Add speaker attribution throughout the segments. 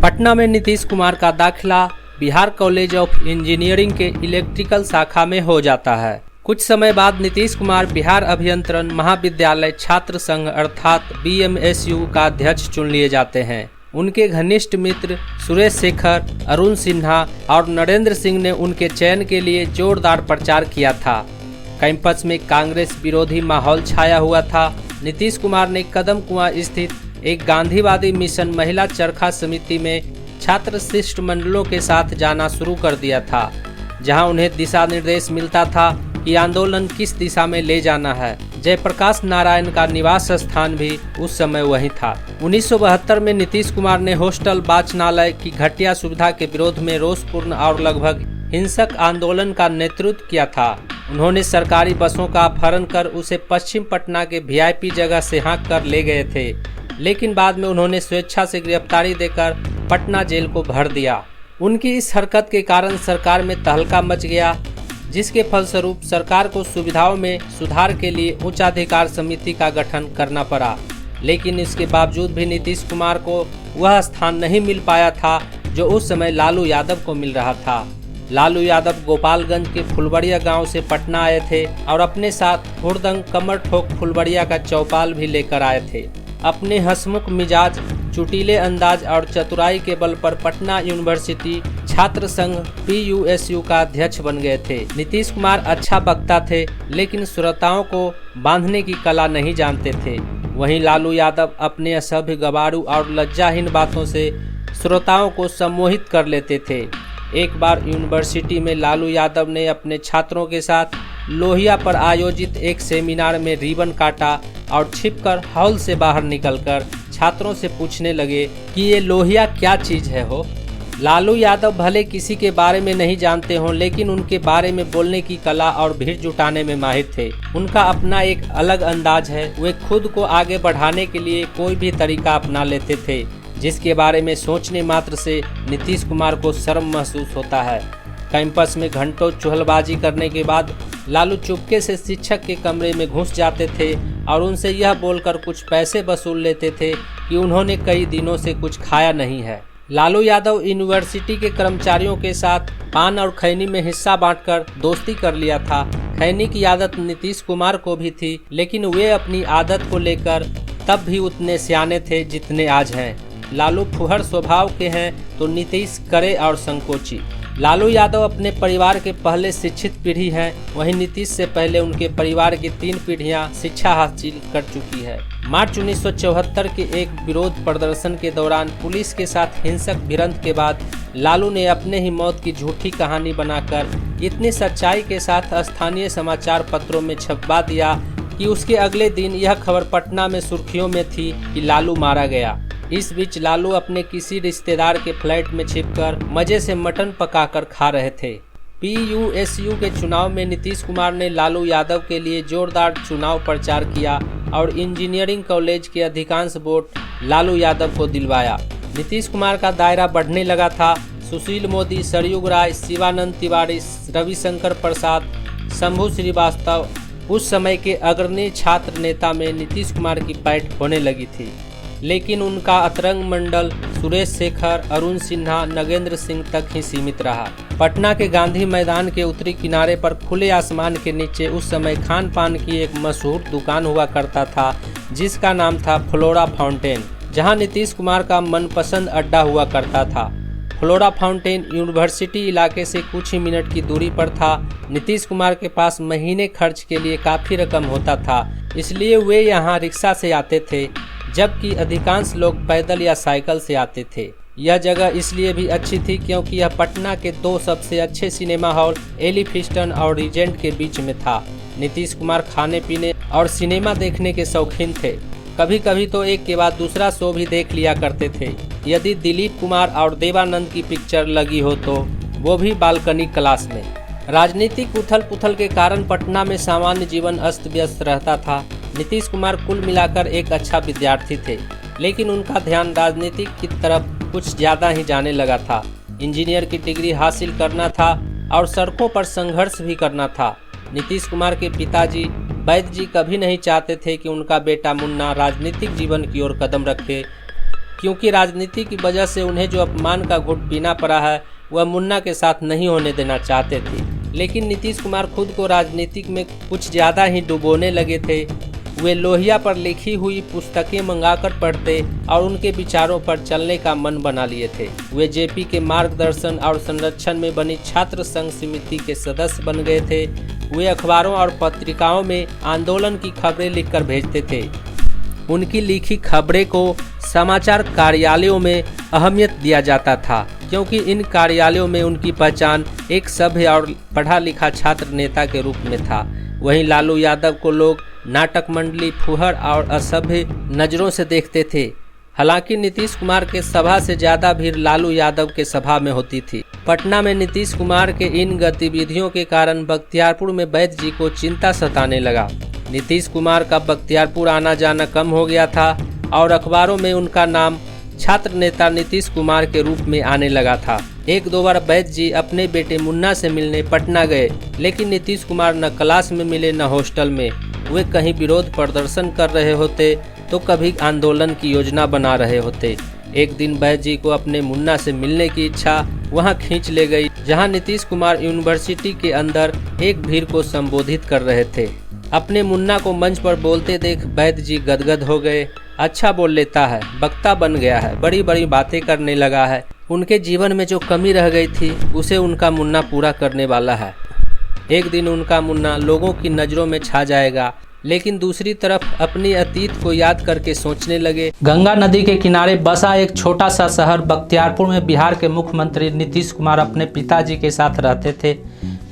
Speaker 1: पटना में नीतीश कुमार का दाखिला बिहार कॉलेज ऑफ इंजीनियरिंग के इलेक्ट्रिकल शाखा में हो जाता है। कुछ समय बाद नीतीश कुमार बिहार अभियंत्रण महाविद्यालय छात्र संघ अर्थात BMSU का अध्यक्ष चुन लिए जाते हैं। उनके घनिष्ठ मित्र सुरेश शेखर, अरुण सिन्हा और नरेंद्र सिंह ने उनके चयन के लिए जोरदार प्रचार किया था। कैंपस में कांग्रेस विरोधी माहौल छाया हुआ था। नीतीश कुमार ने कदम कुआं स्थित एक गांधीवादी मिशन महिला चरखा समिति में छात्र शिष्टमंडलों के साथ जाना शुरू कर दिया था, जहां उन्हें दिशा निर्देश मिलता था कि आंदोलन किस दिशा में ले जाना है। जयप्रकाश नारायण का निवास स्थान भी उस समय वही था। 1972 में नीतीश कुमार ने हॉस्टल वाचनालय की घटिया सुविधा के विरोध में रोषपूर्ण और लगभग हिंसक आंदोलन का नेतृत्व किया था। उन्होंने सरकारी बसों का अपहरण कर उसे पश्चिम पटना के VIP जगह से हाँक कर ले गए थे, लेकिन बाद में उन्होंने स्वेच्छा से गिरफ्तारी देकर पटना जेल को भर दिया। उनकी इस हरकत के कारण सरकार में तहलका मच गया, जिसके फलस्वरूप सरकार को सुविधाओं में सुधार के लिए उच्चाधिकार समिति का गठन करना पड़ा। लेकिन इसके बावजूद भी नीतीश कुमार को वह स्थान नहीं मिल पाया था जो उस समय लालू यादव को मिल रहा था। लालू यादव गोपालगंज के फुलबड़िया गांव से पटना आए थे और अपने साथ हुड़दंग कमर ठोक फुलबड़िया का चौपाल भी लेकर आए थे। अपने हंसमुख मिजाज, चुटीले अंदाज और चतुराई के बल पर पटना यूनिवर्सिटी छात्र संघ PUSU का अध्यक्ष बन गए थे। नीतीश कुमार अच्छा वक्ता थे, लेकिन श्रोताओं को बांधने की कला नहीं जानते थे। वहीं लालू यादव अपने असभ्य, गवारू और लज्जाहीन बातों से श्रोताओं को सम्मोहित कर लेते थे। एक बार यूनिवर्सिटी में लालू यादव ने अपने छात्रों के साथ लोहिया पर आयोजित एक सेमिनार में रिबन काटा और छिपकर हॉल से बाहर निकलकर छात्रों से पूछने लगे कि ये लोहिया क्या चीज़ है हो। लालू यादव भले किसी के बारे में नहीं जानते हों, लेकिन उनके बारे में बोलने की कला और भीड़ जुटाने में माहिर थे। उनका अपना एक अलग अंदाज है। वे खुद को आगे बढ़ाने के लिए कोई भी तरीका अपना लेते थे, जिसके बारे में सोचने मात्र से नीतीश कुमार को शर्म महसूस होता है। कैंपस में घंटों चुहलबाजी करने के बाद लालू चुपके से शिक्षक के कमरे में घुस जाते थे और उनसे यह बोलकर कुछ पैसे वसूल लेते थे कि उन्होंने कई दिनों से कुछ खाया नहीं है। लालू यादव यूनिवर्सिटी के कर्मचारियों के साथ पान और खैनी में हिस्सा बांटकर दोस्ती कर लिया था। खैनी की आदत नीतीश कुमार को भी थी, लेकिन वे अपनी आदत को लेकर तब भी उतने सियाने थे जितने आज हैं। लालू फुहर स्वभाव के हैं तो नीतीश करे और संकोची। लालू यादव अपने परिवार के पहले शिक्षित पीढ़ी हैं, वहीं नीतीश से पहले उनके परिवार की 3 पीढ़ियां शिक्षा हासिल कर चुकी है। मार्च 1974 के एक विरोध प्रदर्शन के दौरान पुलिस के साथ हिंसक भिड़ंत के बाद लालू ने अपने ही मौत की झूठी कहानी बनाकर इतनी सच्चाई के साथ स्थानीय समाचार पत्रों में छपवा दिया कि उसके अगले दिन यह खबर पटना में सुर्खियों में थी कि लालू मारा गया। इस बीच लालू अपने किसी रिश्तेदार के फ्लैट में छिपकर मजे से मटन पकाकर खा रहे थे। PUSU के चुनाव में नीतीश कुमार ने लालू यादव के लिए जोरदार चुनाव प्रचार किया और इंजीनियरिंग कॉलेज के अधिकांश वोट लालू यादव को दिलवाया। नीतीश कुमार का दायरा बढ़ने लगा था। सुशील मोदी, सरयुग राय, शिवानंद तिवारी, रविशंकर प्रसाद, शंभू श्रीवास्तव उस समय के अग्रणी छात्र नेता में नीतीश कुमार की पैठ होने लगी थी, लेकिन उनका अतरंग मंडल सुरेश शेखर, अरुण सिन्हा, नगेंद्र सिंह तक ही सीमित रहा। पटना के गांधी मैदान के उत्तरी किनारे पर खुले आसमान के नीचे उस समय खान पान की एक मशहूर दुकान हुआ करता था, जिसका नाम था फ्लोरा फाउंटेन, जहां नीतीश कुमार का मनपसंद अड्डा हुआ करता था। फ्लोरा फाउंटेन यूनिवर्सिटी इलाके से कुछ ही मिनट की दूरी पर था। नीतीश कुमार के पास महीने खर्च के लिए काफ़ी रकम होता था, इसलिए वे यहाँ रिक्शा से आते थे, जबकि अधिकांश लोग पैदल या साइकिल से आते थे। यह जगह इसलिए भी अच्छी थी क्योंकि यह पटना के 2 सबसे अच्छे सिनेमा हॉल एलिफिस्टन और रीजेंट के बीच में था। नीतीश कुमार खाने पीने और सिनेमा देखने के शौकीन थे। कभी कभी तो एक के बाद दूसरा शो भी देख लिया करते थे। यदि दिलीप कुमार और देवानंद की पिक्चर लगी हो तो वो भी बालकनी क्लास में। राजनीतिक उथल पुथल के कारण पटना में सामान्य जीवन अस्त व्यस्त रहता था। नीतीश कुमार कुल मिलाकर एक अच्छा विद्यार्थी थे, लेकिन उनका ध्यान राजनीति की तरफ कुछ ज़्यादा ही जाने लगा था। इंजीनियर की डिग्री हासिल करना था और सड़कों पर संघर्ष भी करना था। नीतीश कुमार के पिताजी वैद्य जी कभी नहीं चाहते थे कि उनका बेटा मुन्ना राजनीतिक जीवन की ओर कदम रखे। क्योंकि राजनीति की वजह से उन्हें जो अपमान का घुट पीना पड़ा है वह मुन्ना के साथ नहीं होने देना चाहते थे। लेकिन नीतीश कुमार खुद को राजनीतिक में कुछ ज़्यादा ही डुबोने लगे थे। वे लोहिया पर लिखी हुई पुस्तकें मंगाकर पढ़ते और उनके विचारों पर चलने का मन बना लिए थे। वे जेपी के मार्गदर्शन और संरक्षण में बनी छात्र संघ समिति के सदस्य बन गए थे। वे अखबारों और पत्रिकाओं में आंदोलन की खबरें लिखकर भेजते थे। उनकी लिखी खबरें को समाचार कार्यालयों में अहमियत दिया जाता था, क्योंकि इन कार्यालयों में उनकी पहचान एक सभ्य और पढ़ा लिखा छात्र नेता के रूप में था। वहीं लालू यादव को लोग नाटक मंडली, फुहर और असभ्य नज़रों से देखते थे। हालांकि नीतीश कुमार के सभा से ज़्यादा भीड़ लालू यादव के सभा में होती थी। पटना में नीतीश कुमार के इन गतिविधियों के कारण बख्तियारपुर में वैद्य जी को चिंता सताने लगा। नीतीश कुमार का बख्तियारपुर आना जाना कम हो गया था और अखबारों में उनका नाम छात्र नेता नीतीश कुमार के रूप में आने लगा था। एक दो बार वैद्य जी अपने बेटे मुन्ना से मिलने पटना गए, लेकिन नीतीश कुमार न क्लास में मिले न हॉस्टल में। वे कहीं विरोध प्रदर्शन कर रहे होते तो कभी आंदोलन की योजना बना रहे होते। एक दिन वैद्य जी को अपने मुन्ना से मिलने की इच्छा वहां खींच ले गई, जहां नीतीश कुमार यूनिवर्सिटी के अंदर एक भीड़ को संबोधित कर रहे थे। अपने मुन्ना को मंच पर बोलते देख वैद्य जी गदगद हो गए। अच्छा बोल लेता है, वक्ता बन गया है, बड़ी बड़ी बातें करने लगा है। उनके जीवन में जो कमी रह गई थी उसे उनका मुन्ना पूरा करने वाला है। एक दिन उनका मुन्ना लोगों की नज़रों में छा जाएगा। लेकिन दूसरी तरफ अपनी अतीत को याद करके सोचने लगे। गंगा नदी के किनारे बसा एक छोटा सा शहर बख्तियारपुर में बिहार के मुख्यमंत्री नीतीश कुमार अपने पिताजी के साथ रहते थे।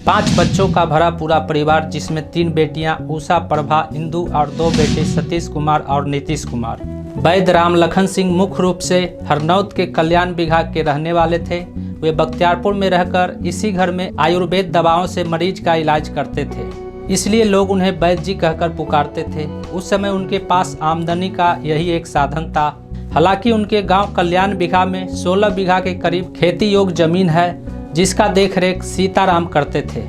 Speaker 1: 5 बच्चों का भरा पूरा परिवार, जिसमें 3 बेटियां उषा, प्रभा, इंदु और 2 बेटे सतीश कुमार और नीतीश कुमार। वैद्य राम लखन सिंह मुख्य रूप से हरनौत के कल्याण विभाग के रहने वाले थे। वे बख्तियारपुर में रहकर इसी घर में आयुर्वेद दवाओं से मरीज का इलाज करते थे, इसलिए लोग उन्हें वैद्य जी कहकर पुकारते थे। उस समय उनके पास आमदनी का यही एक साधन था। हालांकि उनके गांव कल्याण बीघा में 16 बीघा के करीब खेती योग्य जमीन है, जिसका देखरेख सीताराम करते थे,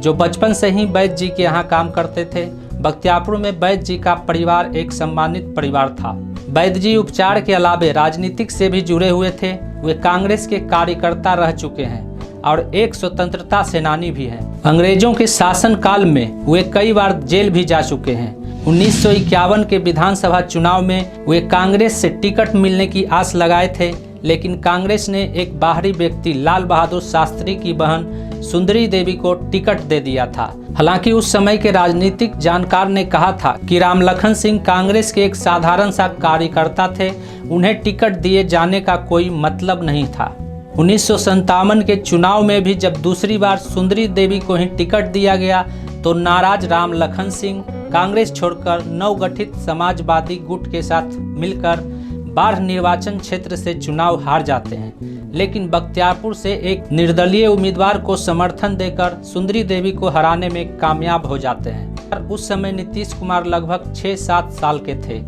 Speaker 1: जो बचपन से ही वैद्य जी के यहाँ काम करते थे। बख्तियारपुर में वैद्य जी का परिवार एक सम्मानित परिवार था। वैद्य जी उपचार के अलावे राजनीतिक से भी जुड़े हुए थे। वे कांग्रेस के कार्यकर्ता रह चुके हैं और एक स्वतंत्रता सेनानी भी हैं। अंग्रेजों के शासन काल में वे कई बार जेल भी जा चुके हैं। 1951 के विधानसभा चुनाव में वे कांग्रेस से टिकट मिलने की आस लगाए थे, लेकिन कांग्रेस ने एक बाहरी व्यक्ति लाल बहादुर शास्त्री की बहन सुंदरी देवी को टिकट दे दिया था। हालांकि उस समय के राजनीतिक जानकार ने कहा था कि राम लखन सिंह कांग्रेस के एक साधारण सा कार्यकर्ता थे, उन्हें टिकट दिए जाने का कोई मतलब नहीं था। 1957 के चुनाव में भी जब दूसरी बार सुंदरी देवी को ही टिकट दिया गया तो नाराज राम लखन सिंह कांग्रेस छोड़कर नवगठित समाजवादी गुट के साथ मिलकर बाढ़ निर्वाचन क्षेत्र से चुनाव हार जाते हैं। लेकिन बख्तियारपुर से एक निर्दलीय उम्मीदवार को समर्थन देकर सुंदरी देवी को हराने में कामयाब हो जाते हैं। उस समय नीतीश कुमार लगभग 6-7 साल के थे।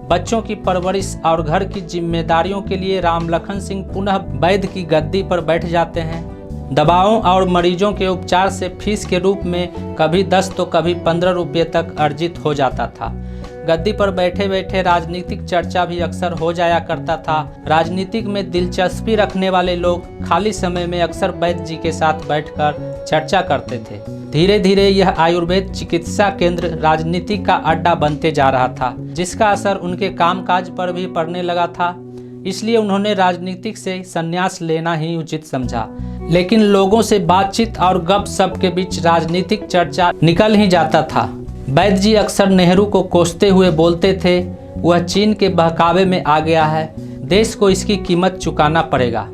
Speaker 1: बच्चों की परवरिश और घर की जिम्मेदारियों के लिए राम लखन सिंह पुनः वैद्य की गद्दी पर बैठ जाते हैं। दवाओं और मरीजों के उपचार से फीस के रूप में कभी 10 तो कभी 15 रुपये तक अर्जित हो जाता था। गद्दी पर बैठे बैठे राजनीतिक चर्चा भी अक्सर हो जाया करता था। राजनीतिक में दिलचस्पी रखने वाले लोग खाली समय में अक्सर वैद्य जी के साथ बैठकर चर्चा करते थे। धीरे धीरे यह आयुर्वेद चिकित्सा केंद्र राजनीति का अड्डा बनते जा रहा था, जिसका असर उनके कामकाज पर भी पड़ने लगा था। इसलिए उन्होंने राजनीतिक से संन्यास लेना ही उचित समझा। लेकिन लोगों से बातचीत और गपशप के बीच राजनीतिक चर्चा निकल ही जाता था। वैद्य जी अक्सर नेहरू को कोसते हुए बोलते थे, वह चीन के बहकावे में आ गया है, देश को इसकी कीमत चुकाना पड़ेगा।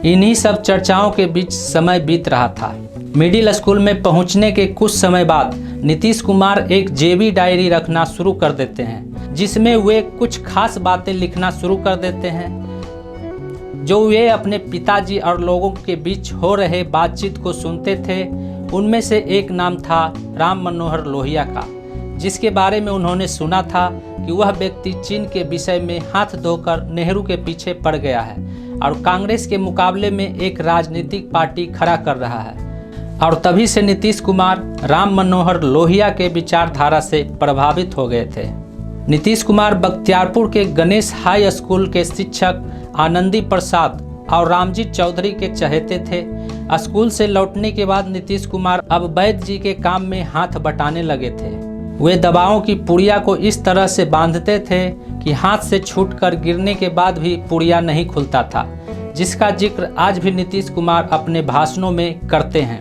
Speaker 1: इन्हीं सब चर्चाओं के बीच समय बीत रहा था। मिडिल स्कूल में पहुंचने के कुछ समय बाद नीतीश कुमार एक जेबी डायरी रखना शुरू कर देते हैं, जिसमें वे कुछ खास बातें लिखना शुरू कर देते हैं जो वे अपने पिताजी और लोगों के बीच हो रहे बातचीत को सुनते थे। उनमें से एक नाम था राम मनोहर लोहिया का, जिसके बारे में उन्होंने सुना था कि वह व्यक्ति चीन के विषय में हाथ धोकर नेहरू के पीछे पड़ गया है और कांग्रेस के मुकाबले में एक राजनीतिक पार्टी खड़ा कर रहा है। और तभी से नीतीश कुमार राम मनोहर लोहिया के विचारधारा से प्रभावित हो गए थे। नीतीश कुमार बख्तियारपुर के गणेश हाई स्कूल के शिक्षक आनंदी प्रसाद और रामजीत चौधरी के चहेते थे। स्कूल से लौटने के बाद नीतीश कुमार अब वैद्य जी के काम में हाथ बटाने लगे थे। वे दवाओं की पुड़िया को इस तरह से बांधते थे कि हाथ से छूटकर गिरने के बाद भी पुड़िया नहीं खुलता था, जिसका जिक्र आज भी नीतीश कुमार अपने भाषणों में करते हैं।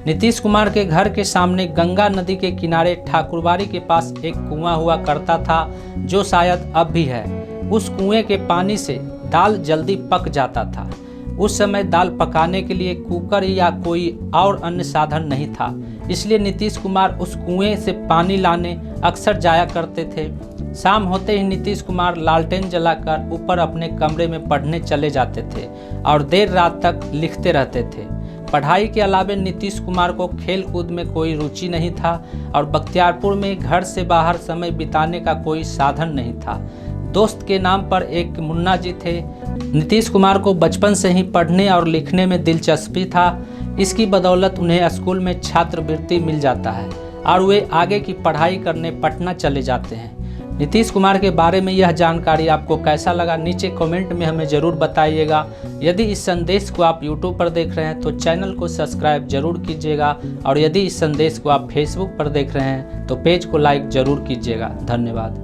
Speaker 1: नीतीश कुमार के घर के सामने गंगा नदी के किनारे ठाकुरबाड़ी के पास एक कुआं हुआ करता था, जो शायद अब भी है। उस कुएं के पानी से दाल जल्दी पक जाता था। उस समय दाल पकाने के लिए कुकर या कोई और अन्य साधन नहीं था, इसलिए नीतीश कुमार उस कुएं से पानी लाने अक्सर जाया करते थे। शाम होते ही नीतीश कुमार लालटेन जलाकर ऊपर अपने कमरे में पढ़ने चले जाते थे और देर रात तक लिखते रहते थे। पढ़ाई के अलावे नीतीश कुमार को खेल कूद में कोई रुचि नहीं था और बख्तियारपुर में घर से बाहर समय बिताने का कोई साधन नहीं था। दोस्त के नाम पर एक मुन्ना जी थे। नीतीश कुमार को बचपन से ही पढ़ने और लिखने में दिलचस्पी था। इसकी बदौलत उन्हें स्कूल में छात्रवृत्ति मिल जाता है और वे आगे की पढ़ाई करने पटना चले जाते हैं। नीतीश कुमार के बारे में यह जानकारी आपको कैसा लगा, नीचे कमेंट में हमें ज़रूर बताइएगा। यदि इस संदेश को आप यूट्यूब पर देख रहे हैं तो चैनल को सब्सक्राइब जरूर कीजिएगा, और यदि इस संदेश को आप फेसबुक पर देख रहे हैं तो पेज को लाइक ज़रूर कीजिएगा। धन्यवाद।